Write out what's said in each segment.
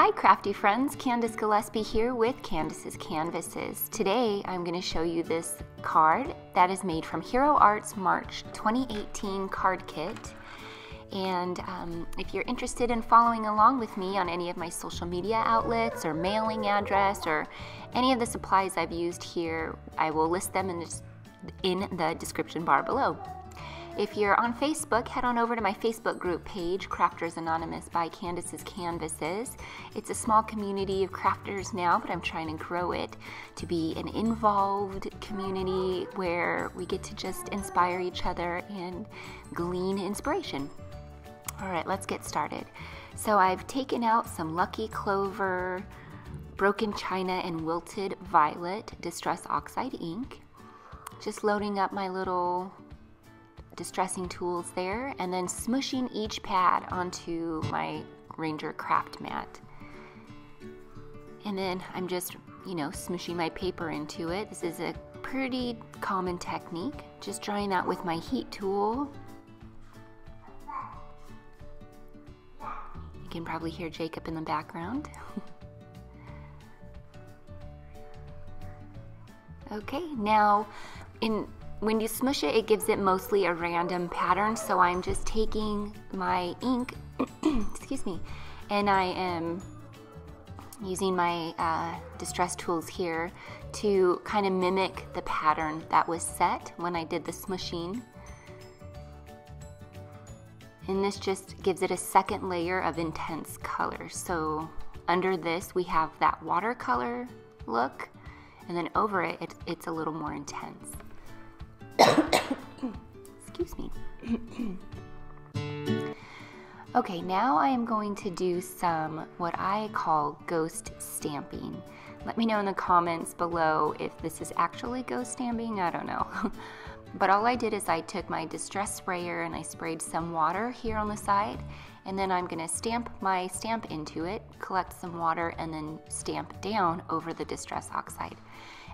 Hi crafty friends, Candace Gillespie here with Candace's Canvases. Today I'm going to show you this card that is made from Hero Art's March 2018 card kit. And if you're interested in following along with me on any of my social media outlets or mailing address or any of the supplies I've used here, I will list them in the description bar below. If you're on Facebook, head on over to my Facebook group page, Crafters Anonymous by Candace's Canvases. It's a small community of crafters now, but I'm trying to grow it to be an involved community where we get to just inspire each other and glean inspiration. All right, let's get started. So I've taken out some Lucky Clover, Broken China, and Wilted Violet Distress Oxide ink. Just loading up my little distressing tools there and then smushing each pad onto my Ranger craft mat. And then I'm just, smushing my paper into it. This is a pretty common technique. Just drawing that with my heat tool. You can probably hear Jacob in the background. Okay, now when you smush it, it gives it mostly a random pattern, so I'm just taking my ink, excuse me, and I am using my distress tools here to kind of mimic the pattern that was set when I did the smushing. And this just gives it a second layer of intense color. So under this we have that watercolor look, and then over it, it's a little more intense. Excuse me. Okay, now I am going to do some what I call ghost stamping. Let me know in the comments below if this is actually ghost stamping. I don't know. But all I did is I took my distress sprayer and I sprayed some water here on the side, and then I'm going to stamp my stamp into it, collect some water, and then stamp down over the distress oxide.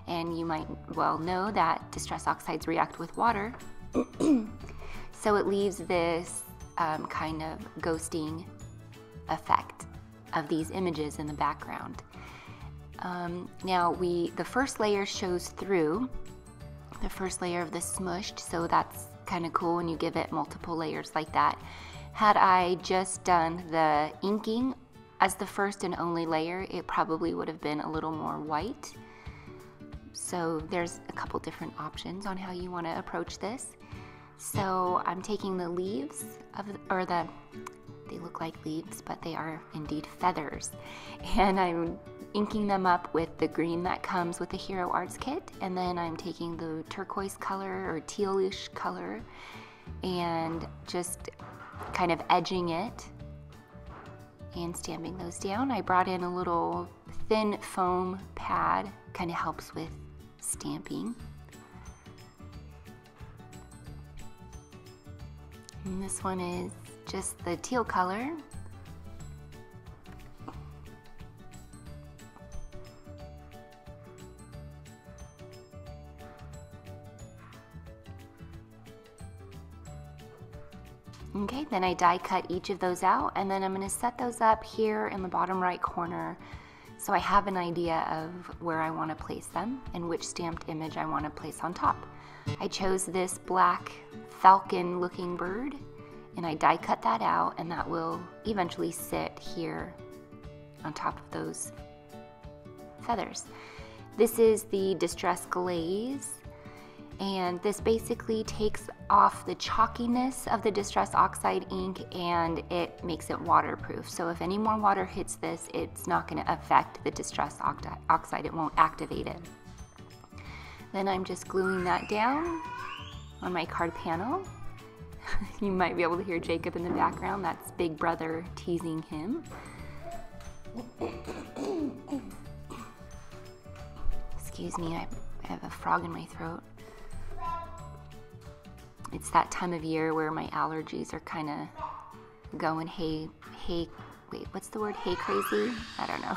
And you might well know that distress oxides react with water, so it leaves this kind of ghosting effect of these images in the background. Now the first layer shows through, the first layer of the smushed, so that's kind of cool when you give it multiple layers like that. Had I just done the inking as the first and only layer, it probably would have been a little more white. So there's a couple different options on how you want to approach this. So I'm taking the leaves they look like leaves, but they are indeed feathers. And I'm inking them up with the green that comes with the Hero Arts kit. And then I'm taking the turquoise color or tealish color and just kind of edging it and stamping those down. I brought in a little thin foam pad, kind of helps with stamping. And this one is just the teal color. Okay, then I die cut each of those out, and then I'm going to set those up here in the bottom right corner so I have an idea of where I want to place them and which stamped image I want to place on top. I chose this black falcon looking bird, and I die cut that out, and that will eventually sit here on top of those feathers. This is the Distress Glaze, and this basically takes off the chalkiness of the Distress Oxide ink and it makes it waterproof. So if any more water hits this, it's not going to affect the Distress Oxide. It won't activate it. Then I'm just gluing that down on my card panel. You might be able to hear Jacob in the background. That's Big Brother teasing him. Excuse me, I have a frog in my throat. It's that time of year where my allergies are kind of going what's the word? Hey crazy? I don't know.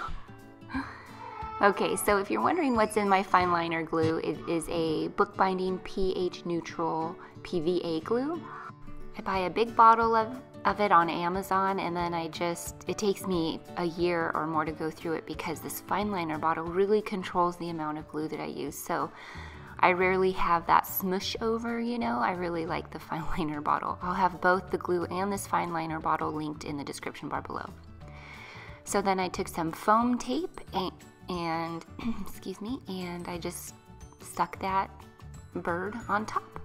Okay, so if you're wondering what's in my fine liner glue, it is a bookbinding pH neutral PVA glue. I buy a big bottle of of it on Amazon, and then it takes me a year or more to go through it because this fine liner bottle really controls the amount of glue that I use. So I rarely have that smush over, you know. I really like the fine liner bottle. I'll have both the glue and this fine liner bottle linked in the description bar below. So then I took some foam tape and excuse me, and I just stuck that bird on top.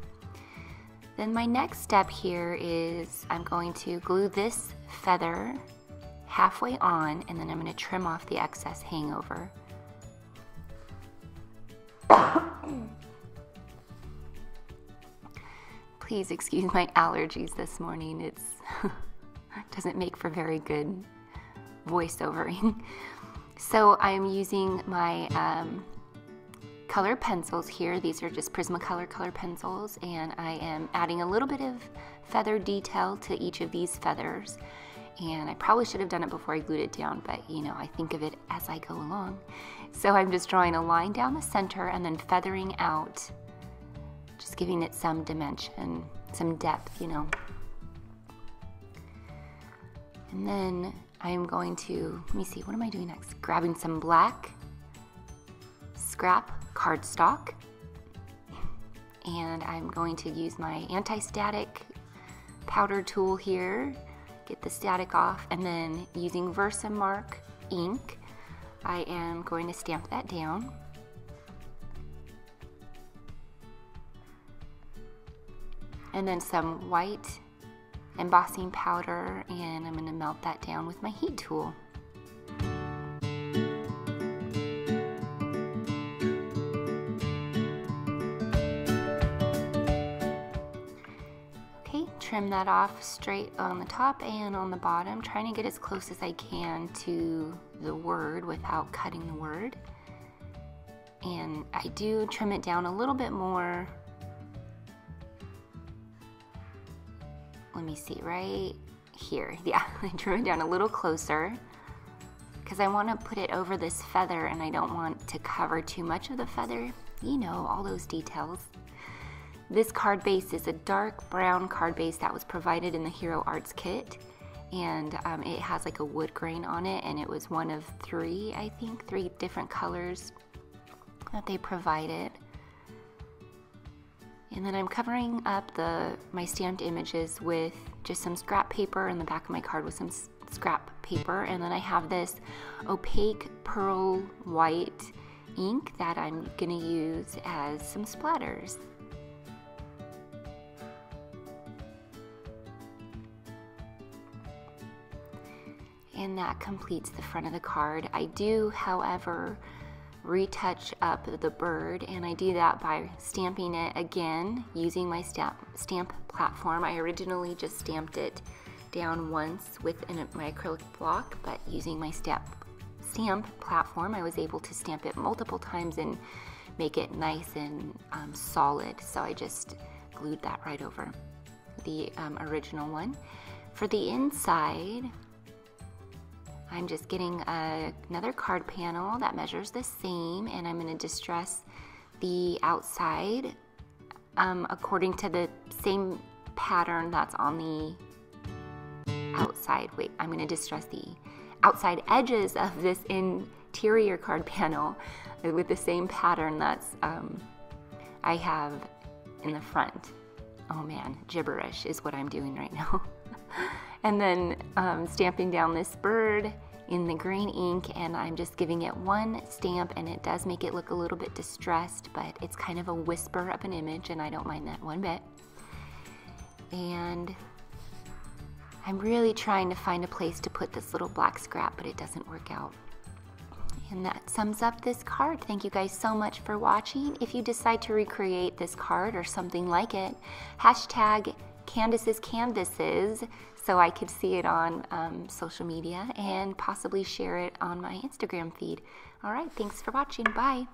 Then my next step here is I'm going to glue this feather halfway on, and then I'm going to trim off the excess hangover. Please excuse my allergies this morning. It doesn't make for very good voiceovering. So I'm using my color pencils here. These are just Prismacolor color pencils, and I am adding a little bit of feather detail to each of these feathers. And I probably should have done it before I glued it down, but you know, I think of it as I go along. So I'm just drawing a line down the center and then feathering out, just giving it some dimension, some depth, you know. And then I'm going to, let me see, what am I doing next? Grabbing some black scrap cardstock, and I'm going to use my anti-static powder tool here, get the static off, and then using Versamark ink, I am going to stamp that down. And then some white embossing powder, and I'm going to melt that down with my heat tool. Trim that off straight on the top and on the bottom, trying to get as close as I can to the word without cutting the word. And I do trim it down a little bit more. Let me see, right here. Yeah, I trim it down a little closer because I want to put it over this feather and I don't want to cover too much of the feather. You know, all those details. This card base is a dark brown card base that was provided in the Hero Arts kit, and it has like a wood grain on it, and it was one of three, I think, 3 different colors that they provided. And then I'm covering up my stamped images with just some scrap paper, and the back of my card with some scrap paper, and then I have this opaque pearl white ink that I'm gonna use as some splatters. And that completes the front of the card. I do, however, retouch up the bird, and I do that by stamping it again using my stamp platform. I originally just stamped it down once with my acrylic block, but using my stamp platform, I was able to stamp it multiple times and make it nice and solid. So I just glued that right over the original one. For the inside, I'm just getting another card panel that measures the same, and I'm going to distress the outside according to the same pattern that's on the outside. Wait, I'm going to distress the outside edges of this interior card panel with the same pattern that's I have in the front. Oh man, gibberish is what I'm doing right now. And then stamping down this bird in the green ink, and I'm just giving it one stamp, and it does make it look a little bit distressed, but it's kind of a whisper of an image, and I don't mind that one bit. And I'm really trying to find a place to put this little black scrap, but it doesn't work out. And that sums up this card. Thank you guys so much for watching. If you decide to recreate this card or something like it, hashtag Candace's Canvases so I could see it on social media and possibly share it on my Instagram feed. All right, thanks for watching. Bye.